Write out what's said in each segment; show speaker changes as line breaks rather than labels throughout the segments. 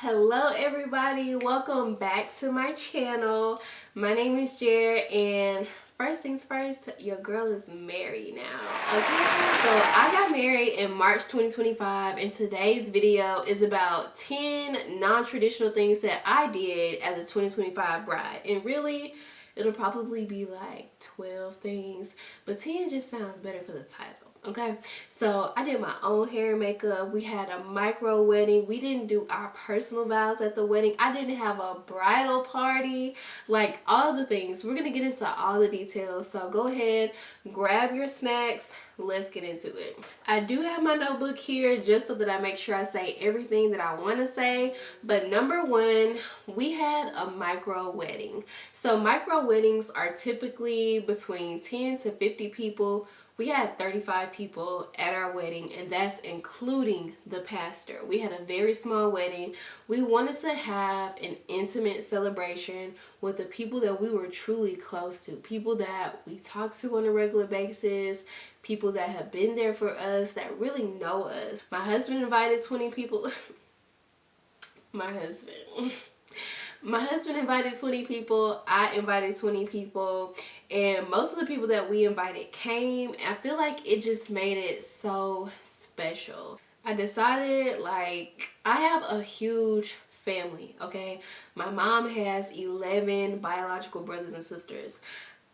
Hello everybody, welcome back to my channel. My name is Jared, and first things first, your girl is married now. Okay, so I got married in March 2025, and today's video is about 10 non-traditional things that I did as a 2025 bride. And really, it'll probably be like 12 things, but 10 just sounds better for the title. Okay, so I did my own hair and makeup. We had a micro wedding. We didn't do our personal vows at the wedding. I didn't have a bridal party. Like, all the things. We're gonna get into all the details, so go ahead, grab your snacks. Let's get into it. I do have my notebook here just so that I make sure I say everything that I want to say. But number one, we had a micro wedding. So micro weddings are typically between 10 to 50 people. We had 35 people at our wedding, and that's including the pastor. We had a very small wedding. We wanted to have an intimate celebration with the people that we were truly close to, people that we talk to on a regular basis, people that have been there for us, that really know us. My husband invited 20 people. My husband invited 20 people. I invited 20 people. And most of the people that we invited came. I feel like it just made it so special. I decided, like, I have a huge family, okay? My mom has 11 biological brothers and sisters.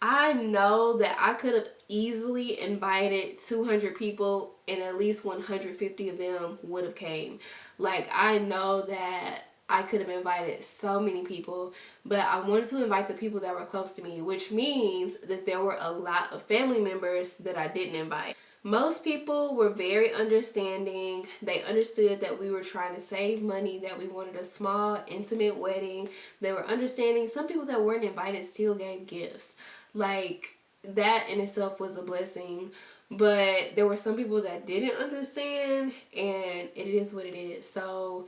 I know that I could have easily invited 200 people and at least 150 of them would have came. Like, I know that I could have invited so many people, but I wanted to invite the people that were close to me, which means that there were a lot of family members that I didn't invite. Most people were very understanding. They understood that we were trying to save money, that we wanted a small, intimate wedding. They were understanding. Some people that weren't invited still gave gifts. Like, that in itself was a blessing. But there were some people that didn't understand, and it is what it is. So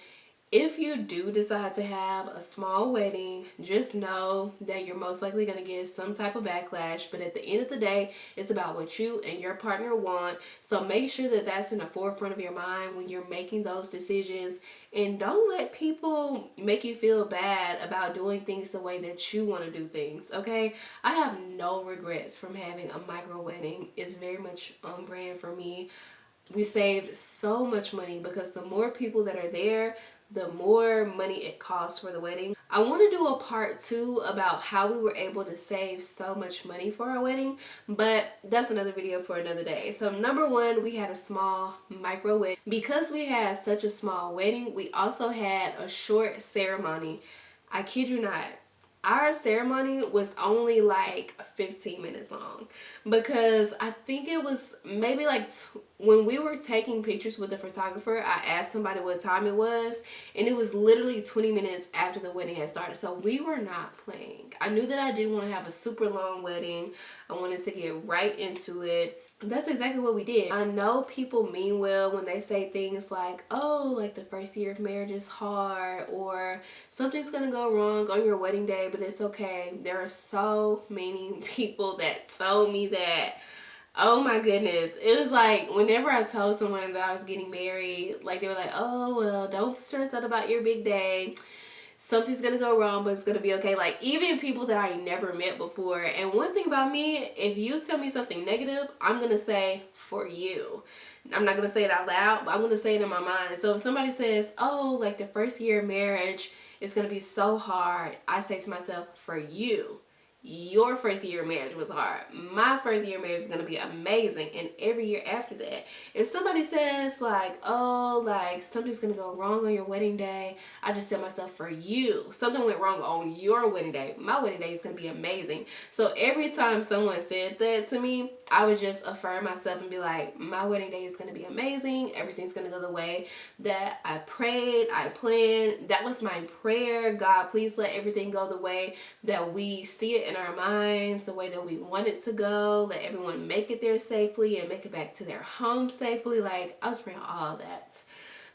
if you do decide to have a small wedding, just know that you're most likely going to get some type of backlash. But at the end of the day, it's about what you and your partner want. So make sure that that's in the forefront of your mind when you're making those decisions. And don't let people make you feel bad about doing things the way that you want to do things, okay? I have no regrets from having a micro wedding. It's very much on brand for me. We saved so much money because the more people that are there, the more money it costs for the wedding. I want to do a part 2 about how we were able to save so much money for our wedding, but that's another video for another day. So number one, we had a small micro wedding. Because we had such a small wedding, we also had a short ceremony. I kid you not. Our ceremony was only like 15 minutes long because I think it was maybe like when we were taking pictures with the photographer, I asked somebody what time it was, and it was literally 20 minutes after the wedding had started. So we were not playing. I knew that I didn't want to have a super long wedding. I wanted to get right into it. That's exactly what we did. I know people mean well when they say things like, oh, like the first year of marriage is hard, or something's gonna go wrong on your wedding day, but it's okay. There are so many people that told me that. Oh my goodness. It was like whenever I told someone that I was getting married, like they were like, oh, well, don't stress out about your big day. Something's gonna go wrong, but it's gonna be okay. Like, even people that I never met before. And one thing about me, if you tell me something negative, I'm gonna say for you. I'm not gonna say it out loud, but I'm gonna say it in my mind. So if somebody says, oh, like the first year of marriage is gonna be so hard, I say to myself, for you. Your first year of marriage was hard. My first year of marriage is going to be amazing, and every year after that. If somebody says like, oh, like something's going to go wrong on your wedding day, I just tell myself, for you, something went wrong on your wedding day. My wedding day is going to be amazing. So every time someone said that to me, I would just affirm myself and be like, my wedding day is going to be amazing. Everything's going to go the way that I prayed, I planned. That was my prayer. God, please let everything go the way that we see it in our minds, the way that we want it to go. Let everyone make it there safely and make it back to their home safely. Like, I was praying all that.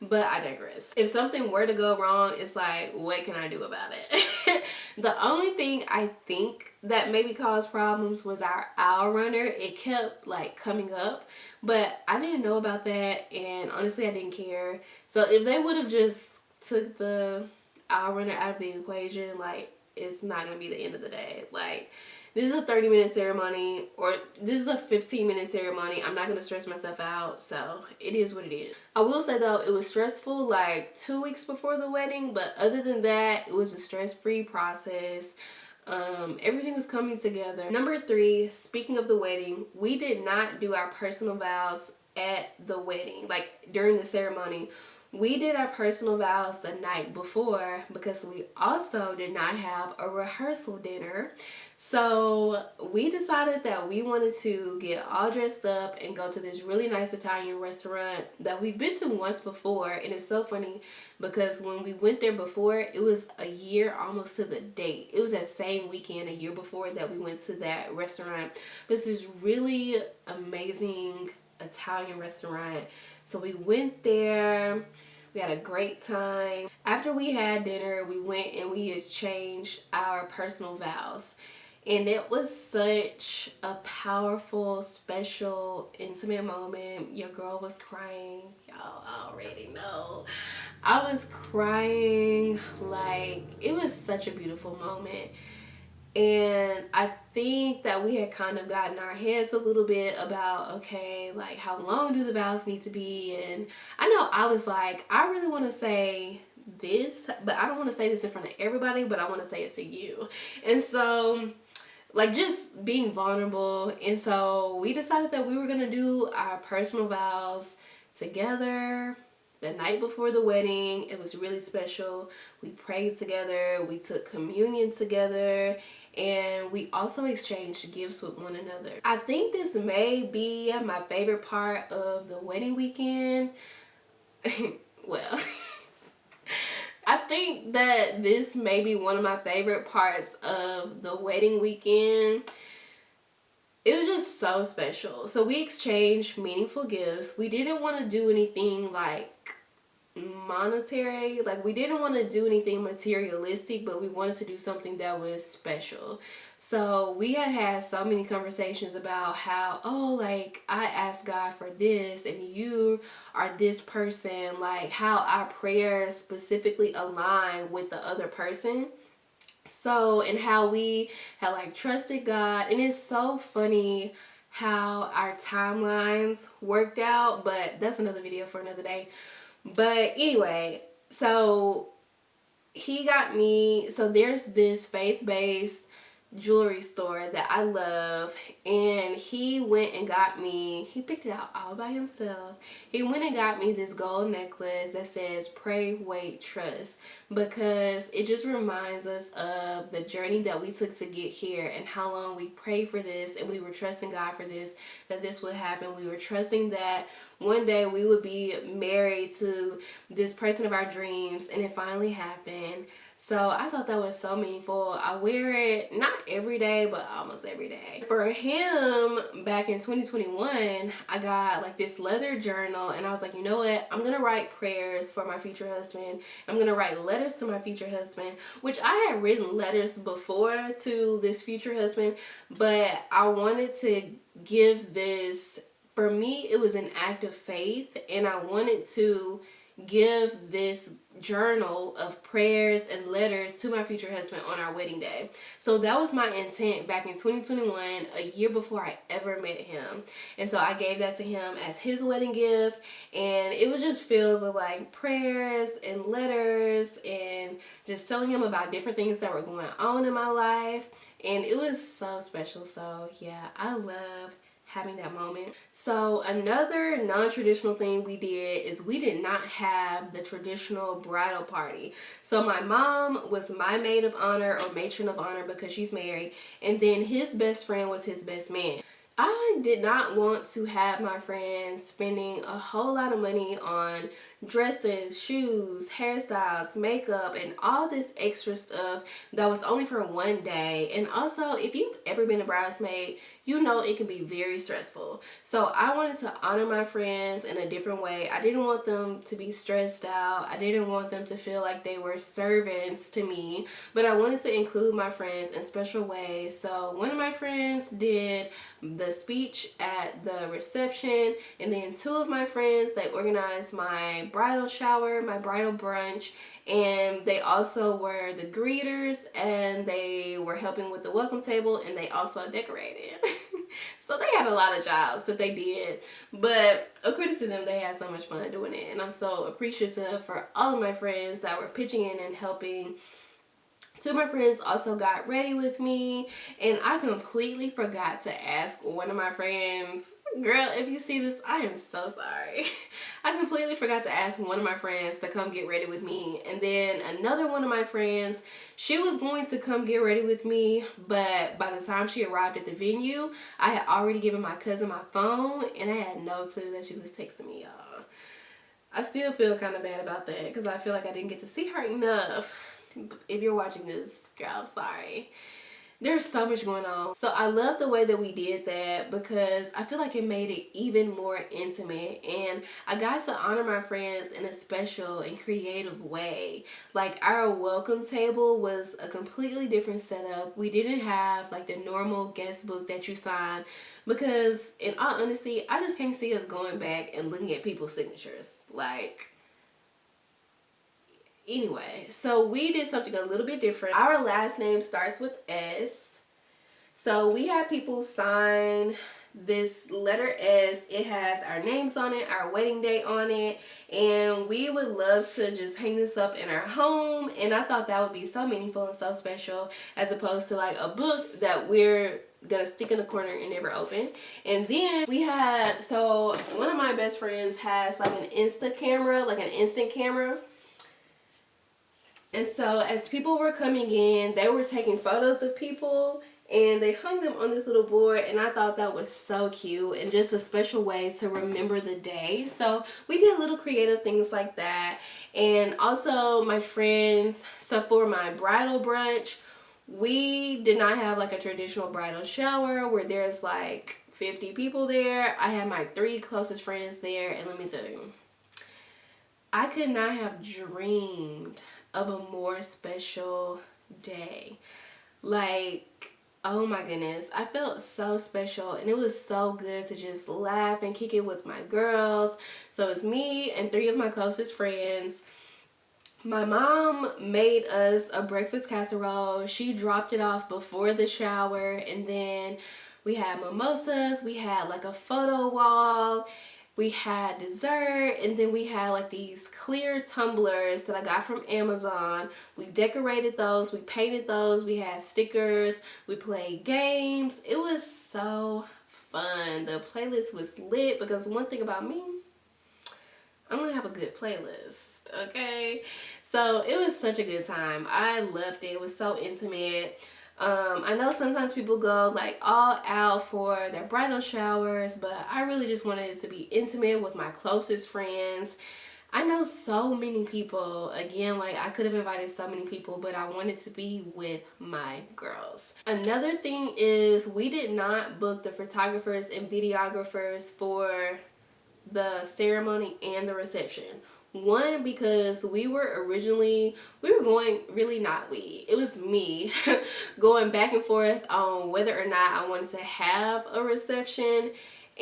But I digress. If something were to go wrong, it's like, what can I do about it? The only thing I think that maybe caused problems was our aisle runner. It kept like coming up, but I didn't know about that, and honestly I didn't care. So if they would have just took the hour runner out of the equation, like, it's not gonna be the end of the day. Like, this is a 30-minute ceremony, or this is a 15-minute ceremony. I'm not gonna stress myself out, so it is what it is. I will say though, it was stressful like 2 weeks before the wedding, but other than that, it was a stress-free process. Everything was coming together. Number 3, speaking of the wedding, we did not do our personal vows at the wedding, like during the ceremony. We did our personal vows the night before because we also did not have a rehearsal dinner. So we decided that we wanted to get all dressed up and go to this really nice Italian restaurant that we've been to once before. And it's so funny because when we went there before, it was a year almost to the date. It was that same weekend a year before that we went to that restaurant. This is really amazing Italian restaurant. So we went there. We had a great time. After we had dinner, we went and we exchanged our personal vows. And it was such a powerful, special, intimate moment. Your girl was crying. Y'all already know. I was crying. Like, it was such a beautiful moment. And I think that we had kind of gotten our heads a little bit about, okay, like, how long do the vows need to be? And I know I was like, I really want to say this, but I don't want to say this in front of everybody, but I want to say it to you. And so, like, just being vulnerable. And so we decided that we were going to do our personal vows together the night before the wedding. It was really special. We prayed together, we took communion together, and we also exchanged gifts with one another. I think this may be my favorite part of the wedding weekend. Well, I think that this may be one of my favorite parts of the wedding weekend. It was just so special. So we exchanged meaningful gifts. We didn't want to do anything like monetary, like we didn't want to do anything materialistic, but we wanted to do something that was special. So we had so many conversations about how, oh, like, I asked God for this and you are this person, like how our prayers specifically align with the other person. So, and how we had like trusted God. And it's so funny how our timelines worked out, but that's another video for another day. But anyway, so he got me, so there's this faith-based jewelry store that I love, and he went and got me, he picked it out all by himself. He went and got me this gold necklace that says pray, wait, trust, because it just reminds us of the journey that we took to get here and how long we prayed for this, and we were trusting God for this, that this would happen. We were trusting that one day we would be married to this person of our dreams, and it finally happened. So I thought that was so meaningful. I wear it not every day, but almost every day. For him, back in 2021, I got like this leather journal, and I was like, you know what? I'm gonna write prayers for my future husband. I'm gonna write letters to my future husband, which I had written letters before to this future husband, but I wanted to give this, for me, it was an act of faith, and I wanted to give this journal of prayers and letters to my future husband on our wedding day. So that was my intent back in 2021, a year before I ever met him. And so I gave that to him as his wedding gift, and it was just filled with like prayers and letters and just telling him about different things that were going on in my life. And it was so special. So yeah, I love having that moment. So another non-traditional thing we did is we did not have the traditional bridal party. So my mom was my maid of honor or matron of honor because she's married, and then his best friend was his best man. I did not want to have my friends spending a whole lot of money on dresses, shoes, hairstyles, makeup, and all this extra stuff that was only for one day. And also, if you've ever been a bridesmaid, you know it can be very stressful. So I wanted to honor my friends in a different way. I didn't want them to be stressed out. I didn't want them to feel like they were servants to me, but I wanted to include my friends in special ways. So one of my friends did the speech at the reception, and then two of my friends, they organized my bridal shower, my bridal brunch, and they also were the greeters, and they were helping with the welcome table, and they also decorated. So they had a lot of jobs that they did, but according to them, they had so much fun doing it, and I'm so appreciative for all of my friends that were pitching in and helping. Two of my friends also got ready with me, and I completely forgot to ask one of my friends, girl, if you see this, I am so sorry. I completely forgot to ask one of my friends to come get ready with me, and then another one of my friends, she was going to come get ready with me, but by the time she arrived at the venue, I had already given my cousin my phone, and I had no clue that she was texting me, y'all. I still feel kind of bad about that because I feel like I didn't get to see her enough. If you're watching this, girl, I'm sorry. There's so much going on. So I love the way that we did that because I feel like it made it even more intimate, and I got to honor my friends in a special and creative way. Like, our welcome table was a completely different setup. We didn't have like the normal guest book that you sign because, in all honesty, I just can't see us going back and looking at people's signatures. Like, anyway, so we did something a little bit different. Our last name starts with S. So we had people sign this letter S. It has our names on it, our wedding date on it, and we would love to just hang this up in our home. And I thought that would be so meaningful and so special, as opposed to like a book that we're gonna stick in the corner and never open. And then we had, so one of my best friends has like an instant camera. And so as people were coming in, they were taking photos of people, and they hung them on this little board, and I thought that was so cute and just a special way to remember the day. So we did little creative things like that. And also my friends, so for my bridal brunch, we did not have like a traditional bridal shower where there's like 50 people there. I had my 3 closest friends there, and let me tell you, I could not have dreamed of a more special day. Like, oh my goodness, I felt so special, and it was so good to just laugh and kick it with my girls. So it's me and 3 of my closest friends. My mom made us a breakfast casserole. She dropped it off before the shower, and then we had mimosas, we had like a photo wall, we had dessert, and then we had like these clear tumblers that I got from Amazon. We decorated those, we painted those, we had stickers, we played games. It was so fun. The playlist was lit because one thing about me, I'm gonna have a good playlist, okay? So it was such a good time. I loved it. It was so intimate. I know sometimes people go like all out for their bridal showers, but I really just wanted it to be intimate with my closest friends. I know so many people, again, like I could have invited so many people, but I wanted to be with my girls. Another thing is we did not book the photographers and videographers for the ceremony and the reception. One, because we were going, really not we, it was me going back and forth on whether or not I wanted to have a reception.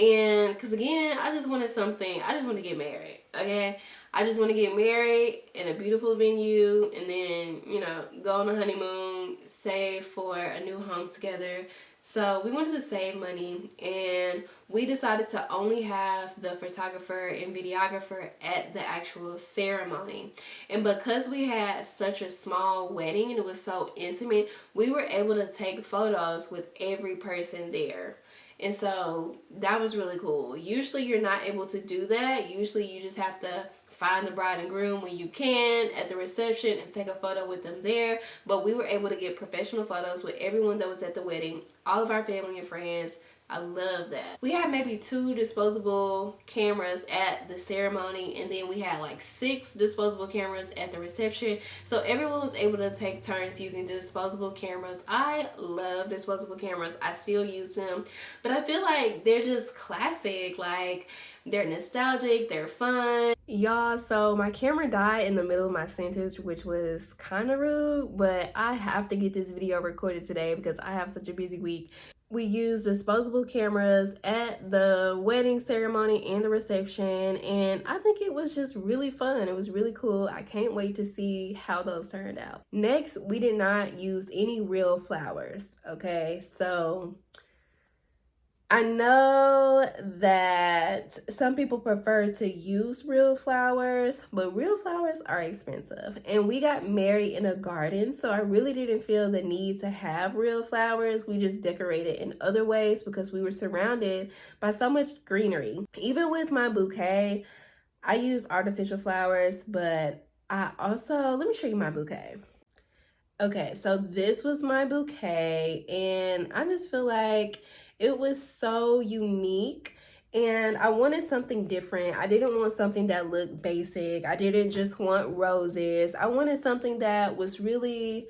And because again, I just want to get married, okay? I just want to get married in a beautiful venue, and then, you know, go on a honeymoon, save for a new home together. So we wanted to save money, and we decided to only have the photographer and videographer at the actual ceremony. And because we had such a small wedding and it was so intimate, we were able to take photos with every person there. And so that was really cool. Usually you're not able to do that. Usually you just have to find the bride and groom when you can at the reception and take a photo with them there. But we were able to get professional photos with everyone that was at the wedding, all of our family and friends. I love that. We had maybe 2 disposable cameras at the ceremony, and then we had like 6 disposable cameras at the reception. So everyone was able to take turns using disposable cameras. I love disposable cameras. I still use them, but I feel like they're just classic. Like, they're nostalgic, they're fun. Y'all, so my camera died in the middle of my sentence, which was kind of rude, but I have to get this video recorded today because I have such a busy week. We used disposable cameras at the wedding ceremony and the reception, and I think it was just really fun. It was really cool. I can't wait to see how those turned out. Next, we did not use any real flowers, okay? So I know that some people prefer to use real flowers, but real flowers are expensive. And we got married in a garden, so I really didn't feel the need to have real flowers. We just decorated in other ways because we were surrounded by so much greenery. Even with my bouquet, I use artificial flowers, but I also, let me show you my bouquet. Okay, so this was my bouquet, and I just feel like it was so unique, and I wanted something different. I didn't want something that looked basic. I didn't just want roses. I wanted something that was really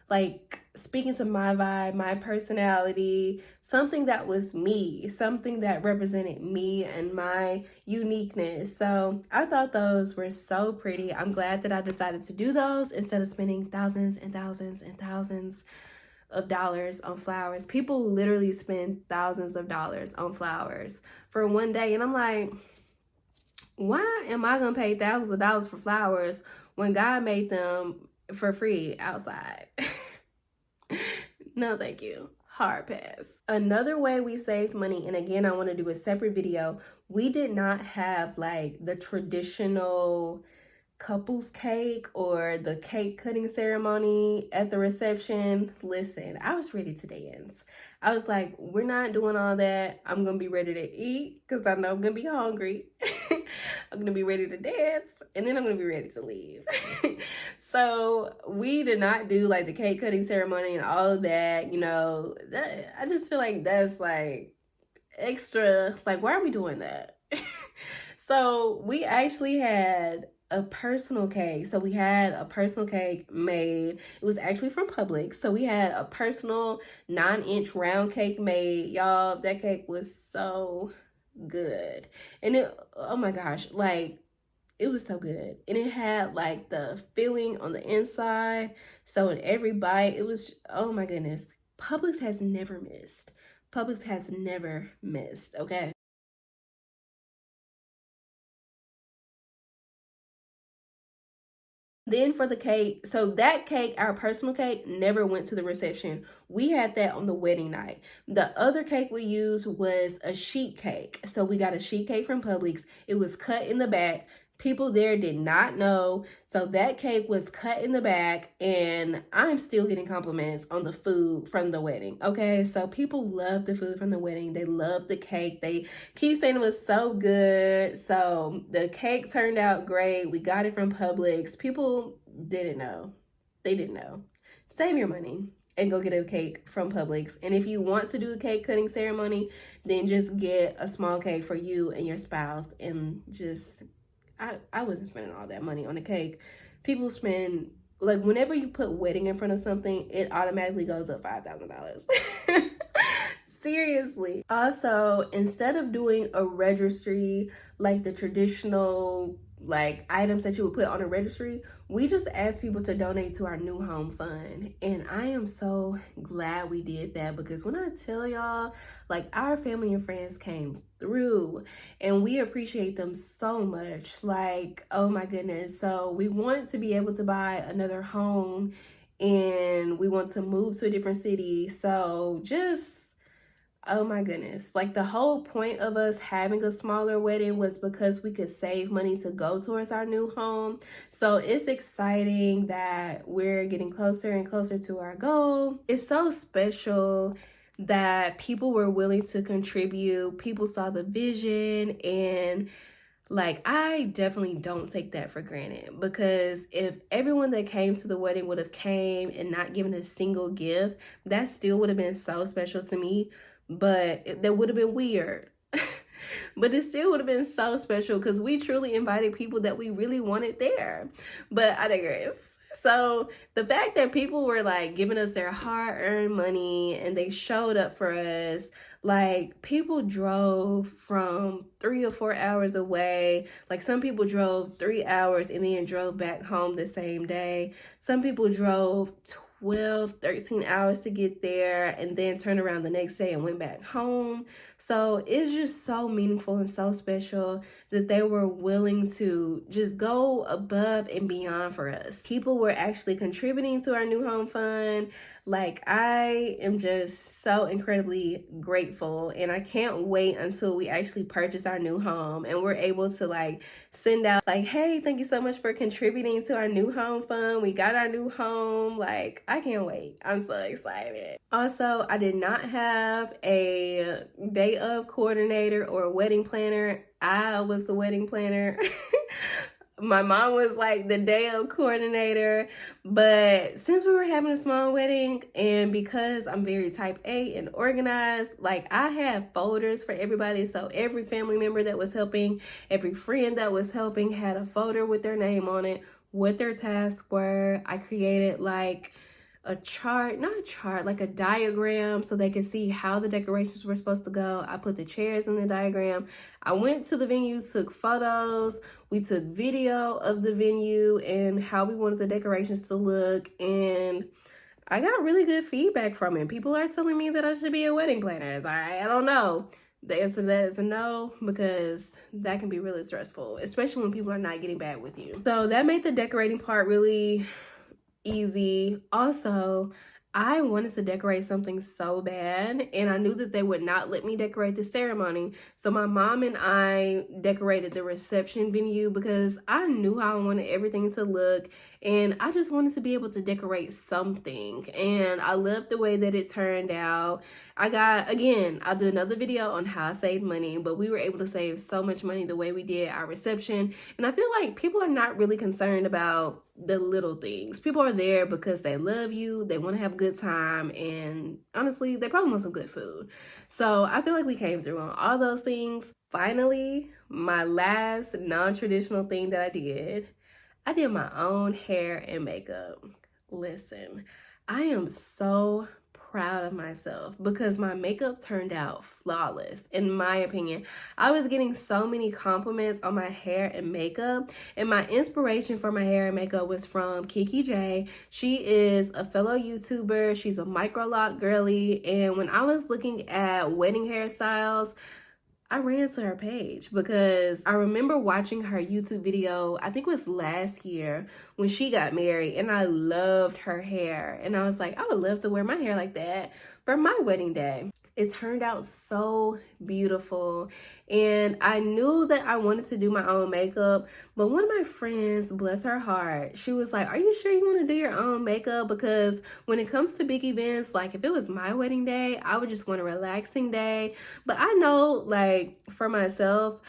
like speaking to my vibe, my personality, something that was me, something that represented me and my uniqueness. So I thought those were so pretty. I'm glad that I decided to do those instead of spending thousands and thousands and thousands of dollars on flowers. People literally spend thousands of dollars on flowers for one day. And I'm like, why am I gonna pay thousands of dollars for flowers when God made them for free outside? No, thank you. Hard pass. Another way we saved money, and again, I want to do a separate video, we did not have like the traditional couples cake or the cake cutting ceremony at the reception. Listen, I was ready to dance. I was like, we're not doing all that. I'm gonna be ready to eat because I know I'm gonna be hungry. I'm gonna be ready to dance, and then I'm gonna be ready to leave. So we did not do like the cake cutting ceremony and all of that, you know. I just feel like that's like extra, like why are we doing that? So we actually had a personal cake. So we had a personal cake made. It was actually from Publix. So we had a personal 9-inch round cake made. Y'all, that cake was so good. And it, oh my gosh, like it was so good. And it had like the filling on the inside. So in every bite, it was, oh my goodness. Publix has never missed. Publix has never missed, okay? Then for the cake, so that cake, our personal cake, never went to the reception. We had that on the wedding night. The other cake we used was a sheet cake. So we got a sheet cake from Publix. It was cut in the back. People there did not know. So that cake was cut in the back, and I'm still getting compliments on the food from the wedding. Okay, so people love the food from the wedding. They love the cake. They keep saying it was so good. So the cake turned out great. We got it from Publix. People didn't know. They didn't know. Save your money and go get a cake from Publix. And if you want to do a cake cutting ceremony, then just get a small cake for you and your spouse, and just I wasn't spending all that money on a cake. People spend, like, whenever you put wedding in front of something, it automatically goes up $5,000. Seriously. Also, instead of doing a registry, like the traditional like items that you would put on a registry, we just asked people to donate to our new home fund. And I am so glad we did that, because when I tell y'all, like, our family and friends came through and we appreciate them so much. Like, oh my goodness. So we want to be able to buy another home, and we want to move to a different city. So just, oh my goodness. Like, the whole point of us having a smaller wedding was because we could save money to go towards our new home. So it's exciting that we're getting closer and closer to our goal. It's so special that people were willing to contribute. People saw the vision, and like, I definitely don't take that for granted, because if everyone that came to the wedding would have came and not given a single gift, that still would have been so special to me. But that would have been weird. But it still would have been so special, because we truly invited people that we really wanted there. But I digress. So the fact that people were like giving us their hard-earned money and they showed up for us, like, people drove from 3 or 4 hours away. Like, some people drove 3 hours and then drove back home the same day. Some people drove 12, 13 hours to get there and then turned around the next day and went back home. So it's just so meaningful and so special that they were willing to just go above and beyond for us. People were actually contributing to our new home fund. Like, I am just so incredibly grateful, and I can't wait until we actually purchase our new home and we're able to like send out like, hey, thank you so much for contributing to our new home fund. We got our new home. Like, I can't wait. I'm so excited. Also, I did not have a day of coordinator or a wedding planner. I was the wedding planner. My mom was like the day of coordinator, but since we were having a small wedding and because I'm very type A and organized, like I had folders for everybody. So every family member that was helping, every friend that was helping had a folder with their name on it, what their tasks were. I created like a chart, not a chart, like a diagram so they could see how the decorations were supposed to go. I put the chairs in the diagram. I went to the venue, took photos. We took video of the venue and how we wanted the decorations to look. And I got really good feedback from it. People are telling me that I should be a wedding planner. I don't know. The answer to that is a no, because that can be really stressful, especially when people are not getting back with you. So that made the decorating part really easy. Also, I wanted to decorate something so bad, and I knew that they would not let me decorate the ceremony. So my mom and I decorated the reception venue because I knew how I wanted everything to look, and I just wanted to be able to decorate something. And I loved the way that it turned out. I'll do another video on how I saved money, but we were able to save so much money the way we did our reception. And I feel like people are not really concerned about the little things. People are there because they love you, they want to have a good time, and honestly, they probably want some good food. So I feel like we came through on all those things. Finally, my last non-traditional thing that I did my own hair and makeup. Listen, I am so proud of myself because my makeup turned out flawless, in my opinion. I was getting so many compliments on my hair and makeup, and my inspiration for my hair and makeup was from Kiki J. She is a fellow YouTuber. She's a micro lock girly, and when I was looking at wedding hairstyles, I ran to her page because I remember watching her YouTube video, I think it was last year when she got married, and I loved her hair. And I was like, I would love to wear my hair like that for my wedding day. It turned out so beautiful, and I knew that I wanted to do my own makeup, but one of my friends, bless her heart, she was like, are you sure you want to do your own makeup? Because when it comes to big events, like if it was my wedding day, I would just want a relaxing day. But I know, like for myself,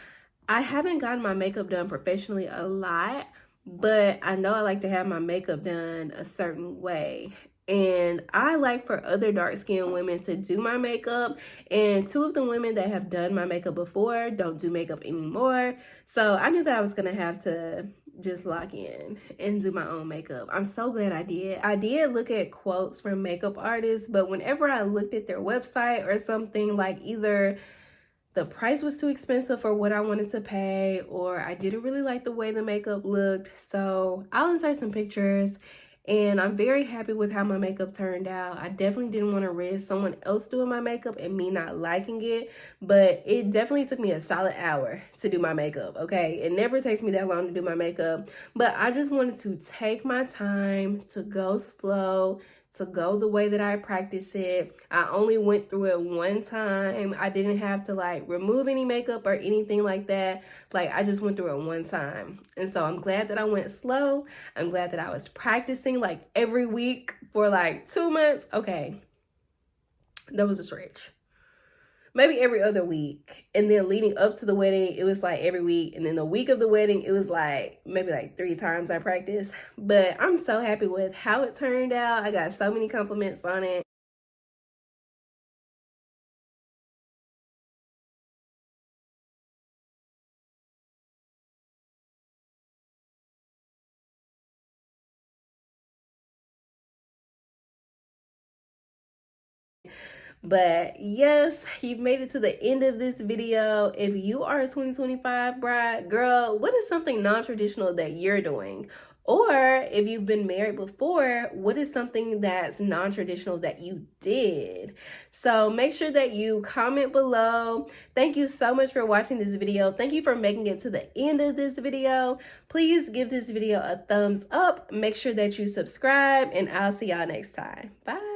I haven't gotten my makeup done professionally a lot, but I know I like to have my makeup done a certain way. And I like for other dark skinned women to do my makeup. And two of the women that have done my makeup before don't do makeup anymore. So I knew that I was going to have to just lock in and do my own makeup. I'm so glad I did. I did look at quotes from makeup artists, but whenever I looked at their website or something, like either the price was too expensive for what I wanted to pay, or I didn't really like the way the makeup looked. So I'll insert some pictures, and I'm very happy with how my makeup turned out. I definitely didn't want to risk someone else doing my makeup and me not liking it, but it definitely took me a solid hour to do my makeup, okay? It never takes me that long to do my makeup, but I just wanted to take my time, to go slow, to go the way that I practice it. I only went through it one time. I didn't have to like remove any makeup or anything like that. Like I just went through it one time. And so I'm glad that I went slow. I'm glad that I was practicing like every week for like 2 months. Okay, that was a stretch. Maybe every other week. And then leading up to the wedding, it was like every week. And then the week of the wedding, it was like maybe like 3 times I practiced. But I'm so happy with how it turned out. I got so many compliments on it. But yes, you've made it to the end of this video. If you are a 2025 bride, girl, what is something non-traditional that you're doing? Or if you've been married before, what is something that's non-traditional that you did? So make sure that you comment below. Thank you so much for watching this video. Thank you for making it to the end of this video. Please give this video a thumbs up. Make sure that you subscribe, and I'll see y'all next time. Bye.